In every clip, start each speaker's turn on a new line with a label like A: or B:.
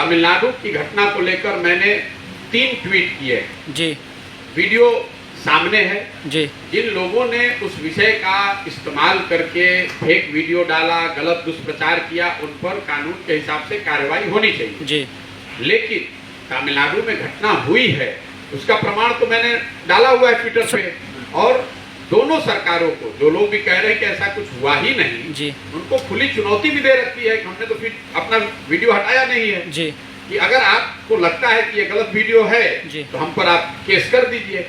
A: तमिलनाडु की घटना को लेकर मैंने 3 ट्वीट किए
B: जी।
A: वीडियो सामने है
B: जी।
A: जिन लोगों ने उस विषय का इस्तेमाल करके फेक वीडियो डाला, गलत दुष्प्रचार किया, उन पर कानून के हिसाब से कार्रवाई होनी चाहिए
B: जी।
A: लेकिन तमिलनाडु में घटना हुई है उसका प्रमाण तो मैंने डाला हुआ है ट्विटर पे, और दोनों सरकारों को, जो लोग भी कह रहे हैं कि ऐसा कुछ हुआ ही नहीं
B: जी,
A: उनको खुली चुनौती भी दे रखी है कि हमने तो फिर अपना वीडियो हटाया नहीं है
B: जी,
A: कि अगर आपको लगता है कि ये गलत वीडियो है
B: जी,
A: तो हम पर आप केस कर दीजिए।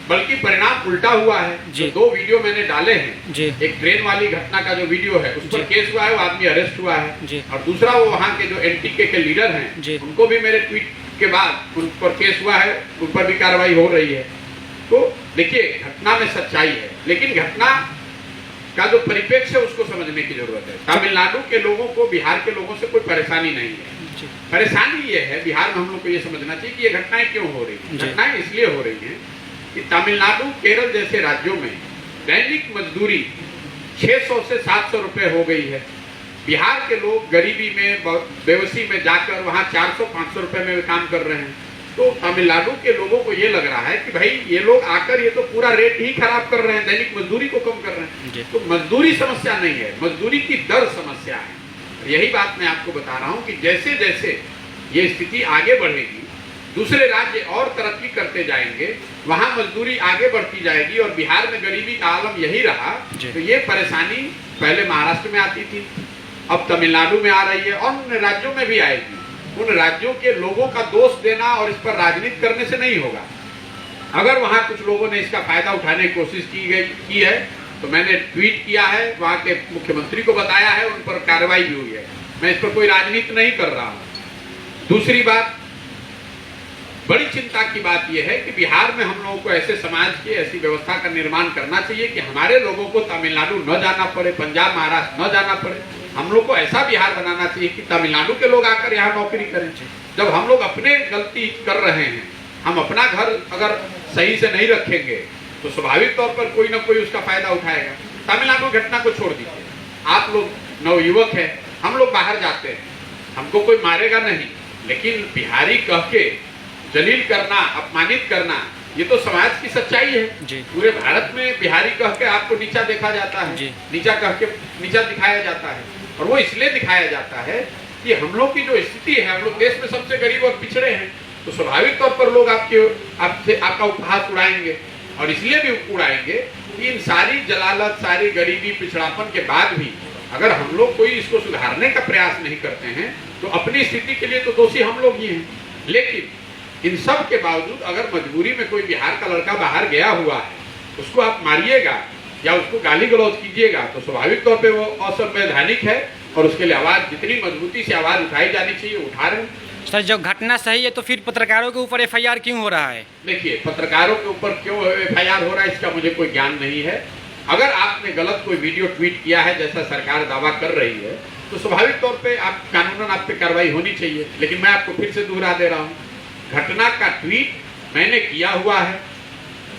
A: बल्कि परिणाम उल्टा हुआ है। जो
B: जी,
A: 2 वीडियो मैंने डाले हैं,
B: जी,
A: एक ट्रेन वाली घटना का जो वीडियो है उस पर केस हुआ है, वो आदमी अरेस्ट हुआ है,
B: जी,
A: और दूसरा वो वहाँ के जो एनटीके के लीडर हैं
B: जी,
A: उनको भी मेरे ट्वीट के बाद उन पर केस हुआ है, उन पर भी कार्रवाई हो रही है। तो देखिए, घटना में सच्चाई है, लेकिन घटना का जो परिप्रेक्ष्य है उसको समझने की जरूरत है। तमिलनाडु के लोगों को बिहार के लोगों से कोई परेशानी नहीं है। परेशानी ये है, बिहार में हम लोग को ये समझना चाहिए कि ये घटनाएं क्यों हो रही है। घटनाएं इसलिए हो रही हैं कि तमिलनाडु, केरल जैसे राज्यों में दैनिक मजदूरी 600 से 700 रुपए हो गई है। बिहार के लोग गरीबी में, बेबसी में जाकर वहाँ 400-500 रुपए में काम कर रहे हैं। तो तमिलनाडु के लोगों को ये लग रहा है कि भाई ये लोग आकर ये तो पूरा रेट ही खराब कर रहे हैं, दैनिक मजदूरी को कम कर रहे हैं। तो मजदूरी समस्या नहीं है, मजदूरी की दर समस्या है। यही बात मैं आपको बता रहा हूँ कि जैसे जैसे ये स्थिति आगे बढ़ेगी, दूसरे राज्य और तरक्की करते जाएंगे, वहां मजदूरी आगे बढ़ती जाएगी, और बिहार में गरीबी का आलम यही रहा तो ये परेशानी पहले महाराष्ट्र में आती थी, अब तमिलनाडु में आ रही है, और उन राज्यों में भी आएगी। उन राज्यों के लोगों का दोष देना और इस पर राजनीति करने से नहीं होगा। अगर वहां कुछ लोगों ने इसका फायदा उठाने की कोशिश की है तो मैंने ट्वीट किया है, वहां के मुख्यमंत्री को बताया है, उन पर कार्रवाई भी हुई है। मैं इस पर कोई राजनीति नहीं कर रहा हूं। दूसरी बात, बड़ी चिंता की बात यह है कि बिहार में हम लोगों को ऐसे समाज की, ऐसी व्यवस्था का निर्माण करना चाहिए कि हमारे लोगों को तमिलनाडु न जाना पड़े, पंजाब महाराष्ट्र न जाना पड़े। हम लोग को ऐसा बिहार बनाना चाहिए कि तमिलनाडु के लोग आकर यहाँ नौकरी करें। जब हम लोग अपने गलती कर रहे हैं, हम अपना घर अगर सही से नहीं रखेंगे तो स्वाभाविक तौर पर कोई ना कोई उसका फायदा उठाएगा। तमिलनाडु घटना को छोड़ दीजिए, आप लोग नवयुवक हैं, हम लोग बाहर जाते हैं, हमको कोई मारेगा नहीं, लेकिन बिहारी कह के जलील करना, अपमानित करना, ये तो समाज की सच्चाई है। पूरे भारत में बिहारी कह के आपको नीचा देखा जाता है, नीचा कह के नीचा दिखाया जाता है, और वो इसलिए दिखाया जाता है कि हम लोग की जो स्थिति है, हम लोग देश में सबसे गरीब और पिछड़े हैं, तो स्वाभाविक तौर पर लोग आपका उपहास उड़ाएंगे, और इसलिए भी उड़ाएंगे कि इन सारी जलालत, सारी गरीबी, पिछड़ापन के बाद भी अगर हम लोग कोई इसको सुधारने का प्रयास नहीं करते हैं तो अपनी स्थिति के लिए तो दोषी हम लोग ही हैं। लेकिन इन सब के बावजूद अगर मजबूरी में कोई बिहार का लड़का बाहर गया हुआ है, उसको आप मारिएगा या उसको गाली गलौज कीजिएगा तो स्वाभाविक तौर पे वो असंवैधानिक है, और उसके लिए आवाज, जितनी मजबूती से आवाज उठाई जानी चाहिए, उठा रहे हैं।
B: सर, जब घटना सही है तो फिर पत्रकारों के ऊपर FIR क्यों हो रहा है?
A: देखिए, पत्रकारों के ऊपर क्यों FIR हो रहा है इसका मुझे कोई ज्ञान नहीं है। अगर आपने गलत कोई वीडियो ट्वीट किया है जैसा सरकार दावा कर रही है तो स्वाभाविक तौर पे आप कानूनन आप पे कार्रवाई होनी चाहिए। लेकिन मैं आपको फिर से दोहरा दे रहा हूँ, घटना का ट्वीट मैंने किया हुआ है,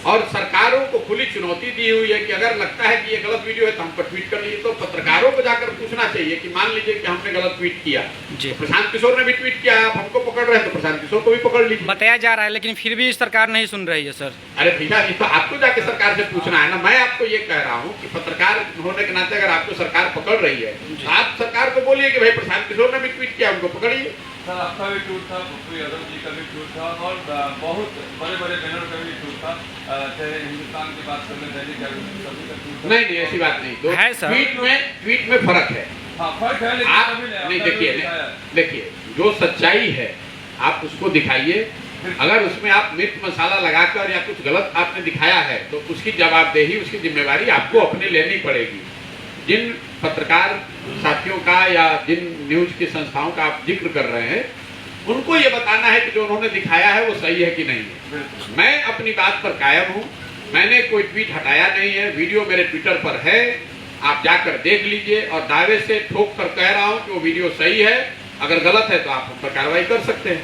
A: और सरकारों को खुली चुनौती दी हुई है कि अगर लगता है कि ये गलत वीडियो है तो हम पर ट्वीट कर लीजिए। तो पत्रकारों को जाकर पूछना चाहिए कि मान लीजिए कि हमने गलत ट्वीट किया, तो प्रशांत किशोर ने भी ट्वीट किया है, आप हमको पकड़ रहे हैं तो प्रशांत किशोर को भी पकड़ लीजिए।
B: बताया जा रहा है, लेकिन फिर भी सरकार नहीं सुन रही है सर।
A: अरे भैया, ये तो आपको जाके सरकार से पूछना है ना। मैं आपको ये कह रहा हूँ कि पत्रकार होने के नाते अगर आपको सरकार पकड़ रही है तो आप सरकार को बोलिए कि भाई प्रशांत किशोर ने भी ट्वीट किया, उनको पकड़िए।
C: सर, आपका भी ट्वीट था, पप्पू यादव जी का भी ट्वीट था, और बहुत बड़े बड़े बैनर का भी ट्वीट था, चाहे हिंदुस्तान की बात कर लें, दैनिक जागरण, सभी का ट्वीट था।
A: नहीं, ऐसी बात नहीं। तो
B: है सर,
A: ट्वीट में फर्क है।
C: हाँ, फर्क है, लेकिन
A: आप नहीं, देखिए, जो सच्चाई है आप उसको दिखाइए। अगर उसमें आप मिर्च मसाला लगाकर या कुछ गलत आपने दिखाया है तो उसकी जवाबदेही, उसकी जिम्मेवारी आपको अपने लेनी पड़ेगी। जिन पत्रकार साथियों का या जिन न्यूज की संस्थाओं का आप जिक्र कर रहे हैं, उनको ये बताना है कि जो उन्होंने दिखाया है वो सही है कि नहीं है। मैं अपनी बात पर कायम हूँ, मैंने कोई ट्वीट हटाया नहीं है, वीडियो मेरे ट्विटर पर है, आप जाकर देख लीजिए, और दावे से ठोक कर कह रहा हूँ कि वो वीडियो सही है। अगर गलत है तो आप उन पर कार्रवाई कर सकते हैं।